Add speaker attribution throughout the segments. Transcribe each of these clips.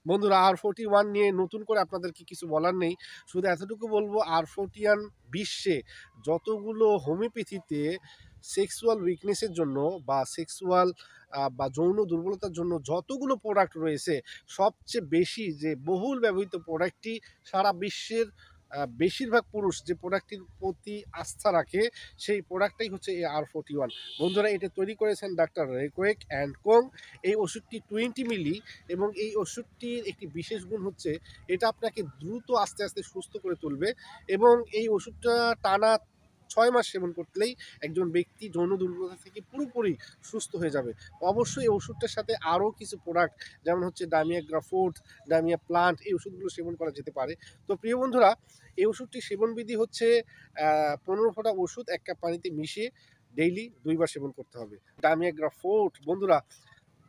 Speaker 1: বন্ধুরা R41 নিয়ে নতুন করে আপনাদেরকে কিছু বলার নেই। শুধু এতটুকু বলব R41 বিশ্বে যতগুলো হোমিওপ্যাথিতে সেক্সুয়াল উইকনেস এর জন্য বা সেক্সুয়াল বা যৌন দুর্বলতার জন্য যতগুলো প্রোডাক্ট রয়েছে, সবচেয়ে বেশি যে বহুল ব্যবহৃত প্রোডাক্টটি সারা বিশ্বের বেশিরভাগ পুরুষ যে প্রোডাক্টটির প্রতি আস্থা রাখে, সেই প্রোডাক্টটাই হচ্ছে এই R41। বন্ধুরা এটা তৈরি করেছেন ডাক্তার রেকোয়েক অ্যান্ড কোং। এই ওষুধটি 20 মিলি এবং এই ওষুধটির একটি বিশেষ গুণ হচ্ছে এটা আপনাকে দ্রুত আস্তে আস্তে সুস্থ করে তুলবে এবং এই ওষুধটা টানা 6 মাস সেবন করলেই একজন ব্যক্তি যৌন দুর্বলতা থেকে পুরোপুরি সুস্থ হয়ে যাবে। অবশ্যই এই ওষুধটার সাথে আরও কিছু প্রোডাক্ট যেমন হচ্ছে ডামিয়া গ্রাফোর্ট, ডামিয়া প্লান্ট এই ওষুধগুলো সেবন করা যেতে পারে। তো প্রিয় বন্ধুরা, এই ওষুধটির সেবনবিধি হচ্ছে 15 ফোঁটা ওষুধ 1 কাপ পানিতে মিশিয়ে ডেইলি 2 বার সেবন করতে হবে। ডামিয়া গ্রাফোর্ট বন্ধুরা,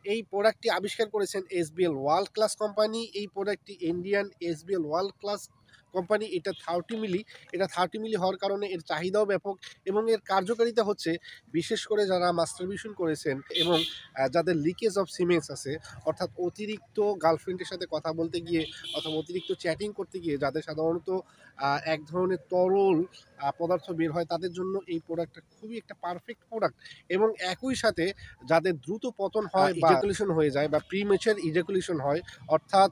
Speaker 1: এই প্রোডাক্টটি আবিষ্কার করেছেন এসবিএল ওয়ার্ল্ড ক্লাস কোম্পানি। এই প্রোডাক্টটি Indian SBL world class company. এটা 30 মিলি। এটা 30 মিলি হওয়ার কারণে এর চাহিদাও ব্যাপক এবং এর কার্যকারিতা হচ্ছে বিশেষ করে যারা মাস্টারবেশন করেছেন এবং যাদের লিকেজ অফ সিমেন্স আছে, অর্থাৎ অতিরিক্ত গার্লফ্রেন্ডের সাথে কথা বলতে গিয়ে অথবা অতিরিক্ত চ্যাটিং করতে গিয়ে যাদের সাধারণত এক ধরনের তরল পদার্থ বের হয়, তাদের জন্য এই প্রোডাক্টটা খুবই একটা পারফেক্ট প্রোডাক্ট। এবং একই সাথে যাদের দ্রুত পতন হয় বা ইজাকুলেশন হয়ে যায় বা প্রিমেচার ইজাকুলেশন হয়, অর্থাৎ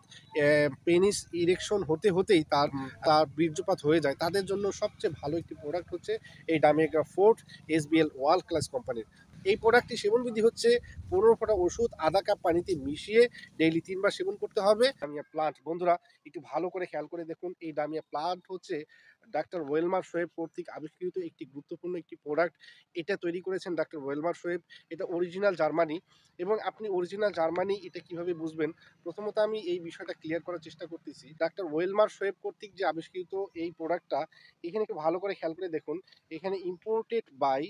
Speaker 1: পেনিস ইরেকশন হতে হতেই তার তার বীর্যপাত হয়ে যায়, তাদের জন্য সবচেয়ে ভালো একটি প্রোডাক্ট হচ্ছে এই ডামিগ্রা ফোর্ট এসবিএল ওয়ার্ল্ড ক্লাস কোম্পানির। এই প্রোডাক্টটি সেবনবিধি হচ্ছে 15 ফোঁটা ওষুধ আধা কাপ পানিতে মিশিয়ে ডেইলি 3 বার সেবন করতে হবে। ডামিয়া প্লান্ট বন্ধুরা একটু ভালো করে খেয়াল করে দেখুন, এই ডামিয়া প্লান্ট হচ্ছে ডাক্তার ওয়েলমার শোয়েব কর্তৃক আবিষ্কৃত একটি গুরুত্বপূর্ণ একটি প্রোডাক্ট। এটা তৈরি করেছেন ডাক্তার ওয়েলমার শোয়েব। এটা অরিজিনাল জার্মানি। এবং আপনি অরিজিনাল জার্মানি এটা কিভাবে বুঝবেন, প্রথমত আমি এই বিষয়টা ক্লিয়ার করার চেষ্টা করতেছি। ডাক্তার ওয়েলমার শোয়েব কর্তৃক যে আবিষ্কৃত এই প্রোডাক্টটা, এখানে একটু ভালো করে খেয়াল করে দেখুন, এখানে ইম্পোর্টেড বাই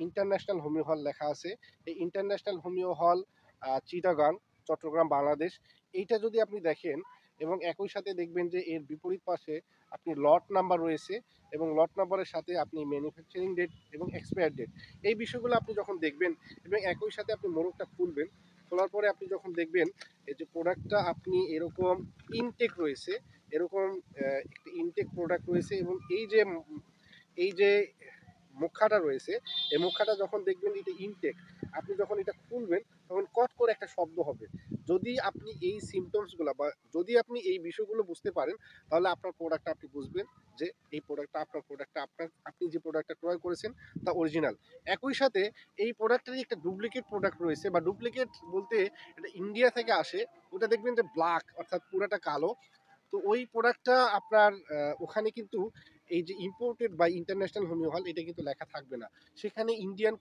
Speaker 1: ইন্টারন্যাশনাল হোমিও হল লেখা আছে। এই ইন্টারন্যাশনাল হোমিও হল চিটাগাং, চট্টগ্রাম, বাংলাদেশ। এইটা যদি আপনি দেখেন এবং একই সাথে দেখবেন যে এর বিপরীত পাশে আপনি লট নাম্বার রয়েছে এবং লট নাম্বারের সাথে আপনি ম্যানুফ্যাকচারিং ডেট এবং এক্সপায়ার ডেট, এই বিষয়গুলো আপনি যখন দেখবেন এবং একই সাথে আপনি মোড়কটা খুলবেন, খোলার পরে আপনি যখন দেখবেন এই যে প্রোডাক্টটা আপনি এরকম ইনটেক রয়েছে, এরকম একটি ইনটেক প্রোডাক্ট রয়েছে এবং এই যে মুখাটা রয়েছে, এই মুখাটা যখন দেখবেন এটা ইনটেক, আপনি যখন এটা খুলবেন তখন কট করে একটা শব্দ হবে। যদি আপনি এই সিমটমসগুলো বা যদি আপনি এই বিষয়গুলো বুঝতে পারেন, তাহলে আপনার প্রোডাক্টটা আপনি বুঝবেন যে এই প্রোডাক্টটা আপনি যে প্রোডাক্টটা ক্রয় করেছেন তা অরিজিনাল। একই সাথে এই প্রোডাক্টেরই একটা ডুপ্লিকেট প্রোডাক্ট রয়েছে, বা ডুপ্লিকেট বলতে এটা ইন্ডিয়া থেকে আসে। ওটা দেখবেন যে ব্ল্যাক, অর্থাৎ পুরাটা কালো। তো ওই প্রোডাক্টটা আপনার ওখানে কিন্তু এই যে ইম্পোর্টেড বাই ইন্টারন্যাশনাল হোমিও হল এটা কিন্তু লেখা থাকবে না, সেখানে ইন্ডিয়ান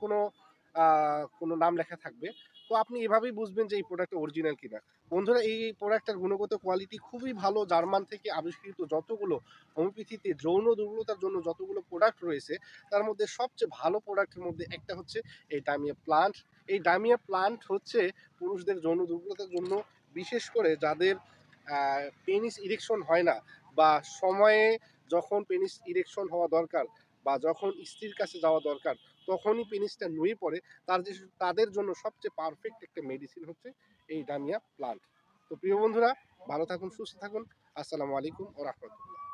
Speaker 1: কোনো নাম লেখা থাকবে। তো আপনি এভাবেই বুঝবেন যে এই প্রোডাক্টটা অরিজিনাল কিনা। বন্ধুরা, এই প্রোডাক্টটার গুণগত কোয়ালিটি খুবই ভালো। জার্মান থেকে আবিষ্কৃত যতগুলো হোমিওপ্যাথিতে যৌন দুর্বলতার জন্য যতগুলো প্রোডাক্ট রয়েছে, তার মধ্যে সবচেয়ে ভালো প্রোডাক্টের মধ্যে একটা হচ্ছে এই ডামিয়া প্লান্ট। এই ডামিয়া প্লান্ট হচ্ছে পুরুষদের যৌন দুর্বলতার জন্য, বিশেষ করে যাদের পেনিস ইরেকশন হয় না বা সময়ে যখন পেনিস ইরেকশন হওয়া দরকার বা যখন স্ত্রীর কাছে যাওয়া দরকার তখনই পেনিসটা নুয়ে পড়ে, তাদের জন্য সবচেয়ে পারফেক্ট একটা মেডিসিন হচ্ছে এই ডামিয়া প্লান্ট। তো প্রিয় বন্ধুরা, ভালো থাকুন, সুস্থ থাকুন। আসসালামু আলাইকুম ওয়া রাহমাতুল্লাহ।